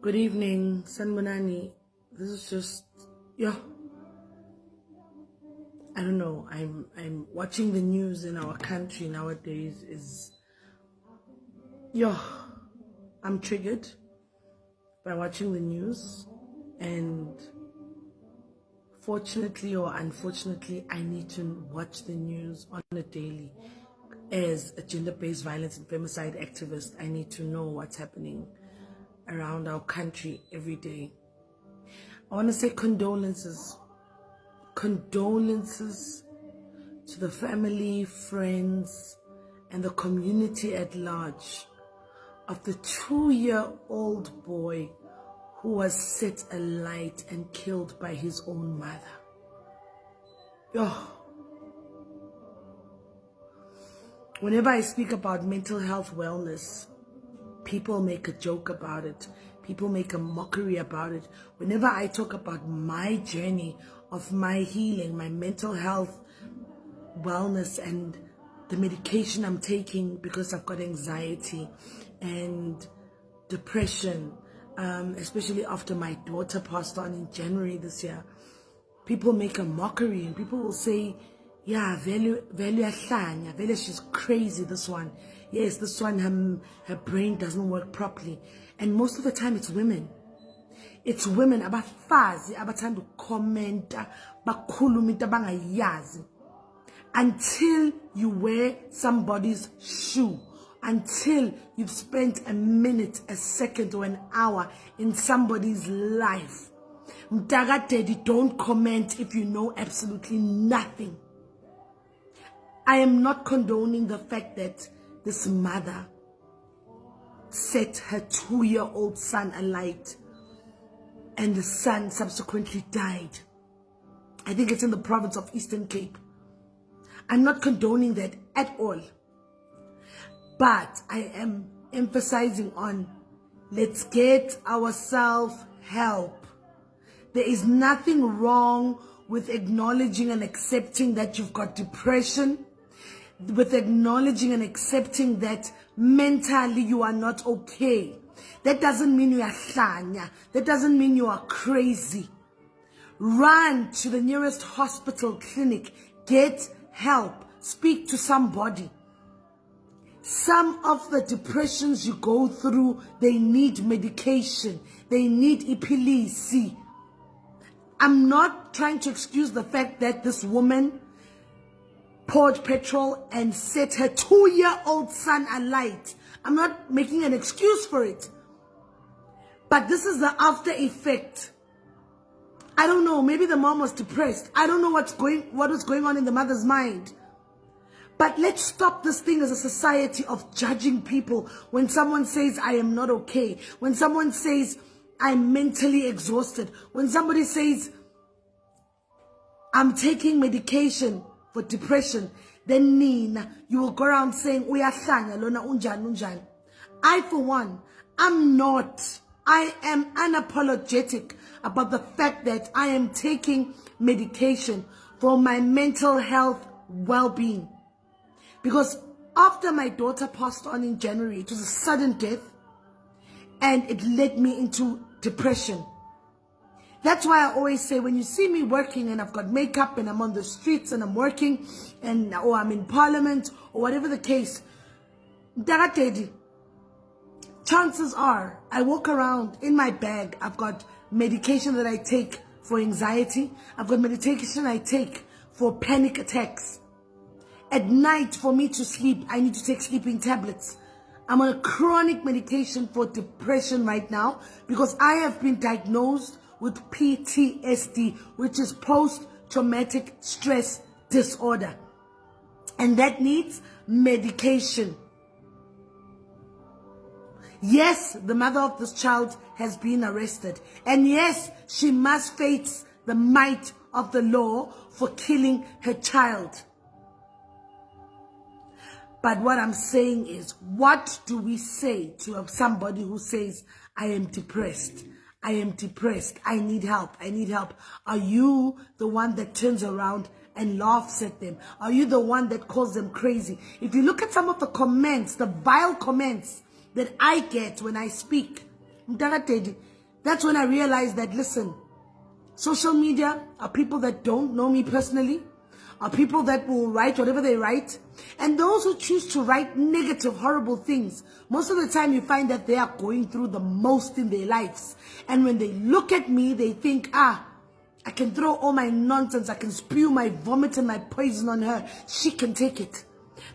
Good evening, Sanbonani. This is just, I don't know. I'm watching the news in our country nowadays. I'm triggered by watching the news, and fortunately or unfortunately, I need to watch the news on a daily. As a gender-based violence and femicide activist, I need to know what's happening around our country every day. I want to say condolences to the family, friends, and the community at large of the 2-year-old boy who was set alight and killed by his own mother. Whenever I speak about mental health wellness, people make a joke about it. People make a mockery about it. Whenever I talk about my journey of my healing, my mental health wellness, and the medication I'm taking because I've got anxiety and depression, especially after my daughter passed on in January this year, people make a mockery and people will say, value she's crazy, this one. Yes, this one, her brain doesn't work properly. And most of the time it's women. It's women, abafazi, abathanda ukomenta, bakhulumita bangayazi. Until you wear somebody's shoe, until you've spent a minute, a second, or an hour in somebody's life. Mtagatedi, don't comment if you know absolutely nothing. I am not condoning the fact that this mother set her 2-year-old son alight and the son subsequently died. I think it's in the province of Eastern Cape. I'm not condoning that at all. But I am emphasizing on, let's get ourselves help. There is nothing wrong with acknowledging and accepting that you've got depression, with acknowledging and accepting that mentally you are not okay. That doesn't mean you are hlanya. That doesn't mean you are crazy. Run to the nearest hospital, clinic, get help, speak to somebody. Some of the depressions you go through, they need medication. They need ipilisi. I'm not trying to excuse the fact that this woman poured petrol and set her 2-year-old son alight. I'm not making an excuse for it. But this is the after effect. I don't know, maybe the mom was depressed. I don't know what was going on in the mother's mind. But let's stop this thing as a society of judging people when someone says, I am not okay. When someone says, I'm mentally exhausted. When somebody says, I'm taking medication for depression, then Nina, you will go around saying, uyahlanya lona unjan. I, for one, I am unapologetic about the fact that I am taking medication for my mental health well-being. Because after my daughter passed on in January, it was a sudden death, and it led me into depression. That's why I always say, when you see me working and I've got makeup and I'm on the streets and I'm working or I'm in parliament or whatever the case, chances are I walk around in my bag. I've got medication that I take for anxiety. I've got medication I take for panic attacks. At night, for me to sleep, I need to take sleeping tablets. I'm on a chronic medication for depression right now because I have been diagnosed with PTSD, which is post-traumatic stress disorder. And that needs medication. Yes, the mother of this child has been arrested. And yes, she must face the might of the law for killing her child. But what I'm saying is, what do we say to somebody who says, I am depressed? I am depressed. I need help. I need help. Are you the one that turns around and laughs at them? Are you the one that calls them crazy? If you look at some of the comments, the vile comments that I get when I speak, That's when I realized that, listen, social media are people that don't know me personally, are people that will write whatever they write. And those who choose to write negative, horrible things, most of the time you find that they are going through the most in their lives. And when they look at me, they think, I can throw all my nonsense, I can spew my vomit and my poison on her. She can take it.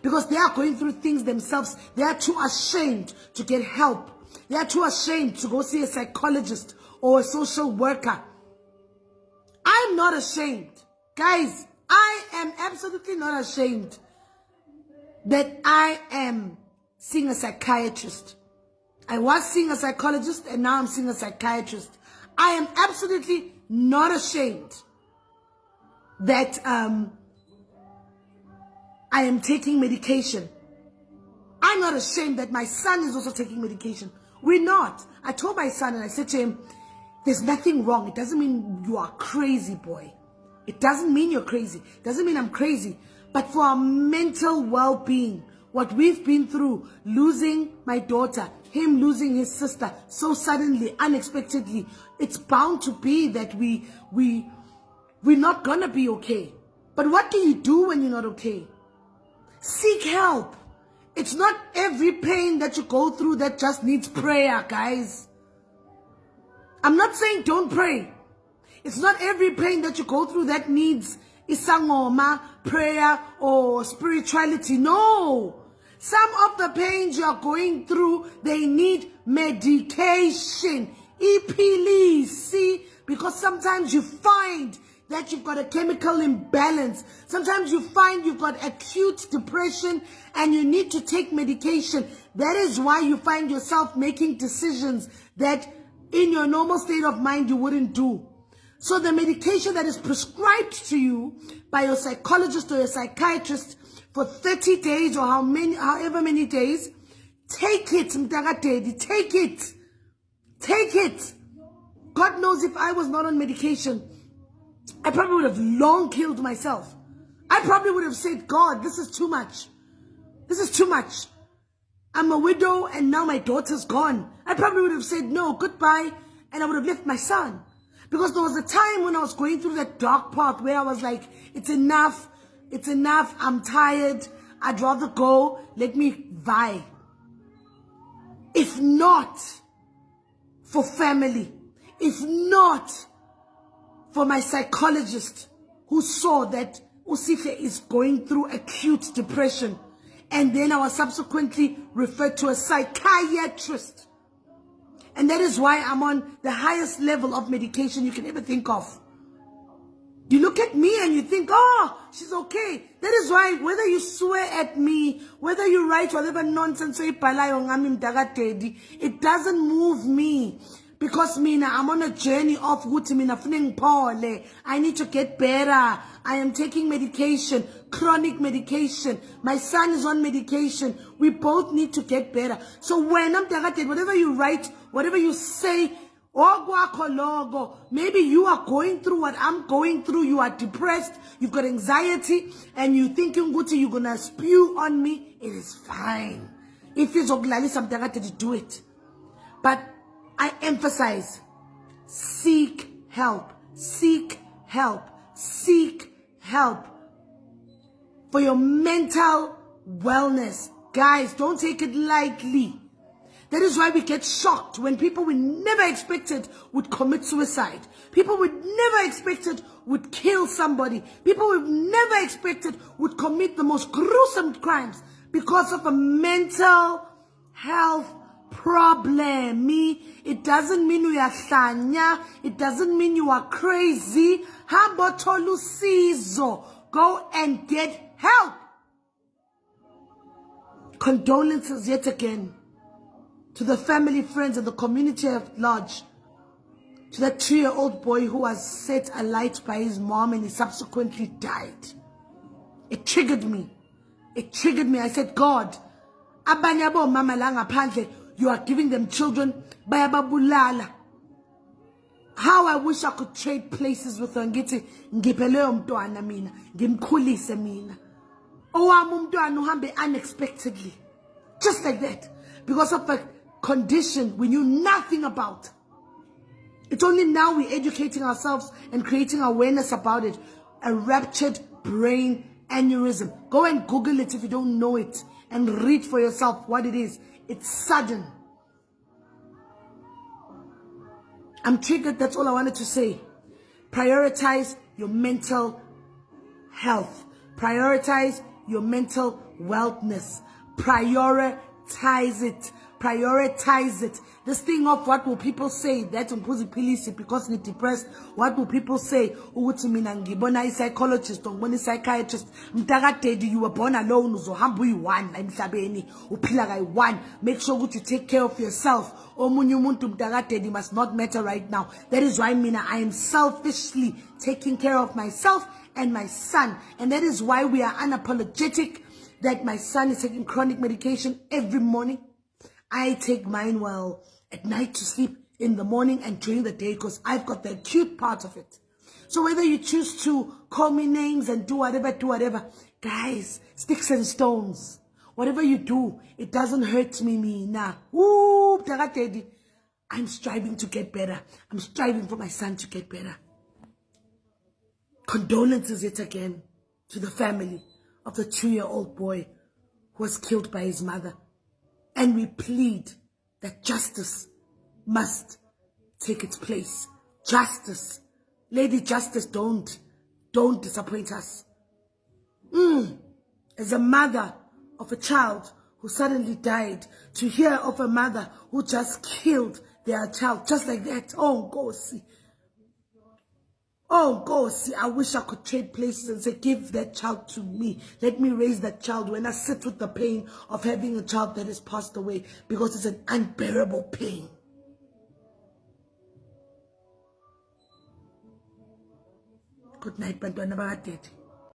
Because they are going through things themselves. They are too ashamed to get help. They are too ashamed to go see a psychologist or a social worker. I'm not ashamed. Guys, I am absolutely not ashamed that I am seeing a psychiatrist. I was seeing a psychologist and now I'm seeing a psychiatrist. I am absolutely not ashamed that I am taking medication. I'm not ashamed that my son is also taking medication. We're not. I told my son and I said to him, there's nothing wrong. It doesn't mean you are crazy, boy. It doesn't mean you're crazy. It doesn't mean I'm crazy. But for our mental well-being, what we've been through, losing my daughter, him losing his sister so suddenly, unexpectedly, it's bound to be that we're not gonna be okay. But what do you do when you're not okay? Seek help. It's not every pain that you go through that just needs prayer, guys. I'm not saying don't pray. It's not every pain that you go through that needs isangoma, prayer, or spirituality. No. Some of the pains you are going through, they need medication. See, because sometimes you find that you've got a chemical imbalance. Sometimes you find you've got acute depression and you need to take medication. That is why you find yourself making decisions that in your normal state of mind you wouldn't do. So the medication that is prescribed to you by your psychologist or your psychiatrist for 30 days or however many days, take it, mtakadedi, take it. Take it. God knows if I was not on medication, I probably would have long killed myself. I probably would have said, God, this is too much. This is too much. I'm a widow and now my daughter's gone. I probably would have said, no, goodbye, and I would have left my son. Because there was a time when I was going through that dark path where I was like, it's enough, I'm tired, I'd rather go, let me vie. If not for family, if not for my psychologist who saw that Usife is going through acute depression, and then I was subsequently referred to a psychiatrist. And that is why I'm on the highest level of medication you can ever think of. You look at me and you think, oh, she's okay. That is why whether you swear at me, whether you write whatever nonsense, it doesn't move me. Because I'm on a journey of I need to get better. I am taking medication, chronic medication. My son is on medication. We both need to get better. So when whatever you write, whatever you say, maybe you are going through what I'm going through. You are depressed. You've got anxiety, and you thinking you're gonna spew on me. It is fine. If it's do it. But I emphasize, seek help, seek help, seek help for your mental wellness. Guys, don't take it lightly. That is why we get shocked when people we never expected would commit suicide. People we never expected would kill somebody. People we've never expected would commit the most gruesome crimes because of a mental health problem. It doesn't mean you are sanya. It doesn't mean you are crazy. Go and get help. Condolences yet again to the family, friends, and the community at large. To that 2-year-old boy who was set alight by his mom and he subsequently died. It triggered me. It triggered me. I said, God, abanyabo mama langa phandle, you are giving them children. Bayababulala. How I wish I could trade places with her. Ngithi ngiphelele umntwana mina, ngimkhulise mina. Owami umntwana uhambe unexpectedly. Just like that. Because of a condition we knew nothing about. It's only now we're educating ourselves and creating awareness about it. A ruptured brain aneurysm. Go and Google it if you don't know it and read for yourself what it is. It's sudden. I'm triggered, that's all I wanted to say. Prioritize your mental health. Prioritize your mental wellness. Prioritize it. Prioritize it. This thing of what will people say, that because you're depressed, what will people say? Ukuthi mina ngibona psychologist, ngibona psychiatrist. Mtakadedi, you were born alone, uzohamba uyi-one emhlabeni, uphila kayi-one. Make sure that you take care of yourself. Omunye umuntu mtakadedi must not matter right now. That is why mina, I am selfishly taking care of myself and my son. And that is why we are unapologetic that my son is taking chronic medication every morning. I take mine at night to sleep, in the morning and during the day, because I've got the acute part of it. So whether you choose to call me names and do whatever, guys, sticks and stones, whatever you do, it doesn't hurt me. Nah. Ooh, I'm striving to get better. I'm striving for my son to get better. Condolences yet again to the family of the 2-year-old boy who was killed by his mother. And we plead that justice must take its place. Justice. Lady Justice, don't disappoint us. As a mother of a child who suddenly died, to hear of a mother who just killed their child, just like that. Oh, go see. Oh, go see. I wish I could trade places and say, give that child to me. Let me raise that child when I sit with the pain of having a child that has passed away, because it's an unbearable pain. Good night, Bantwana Bakadedi.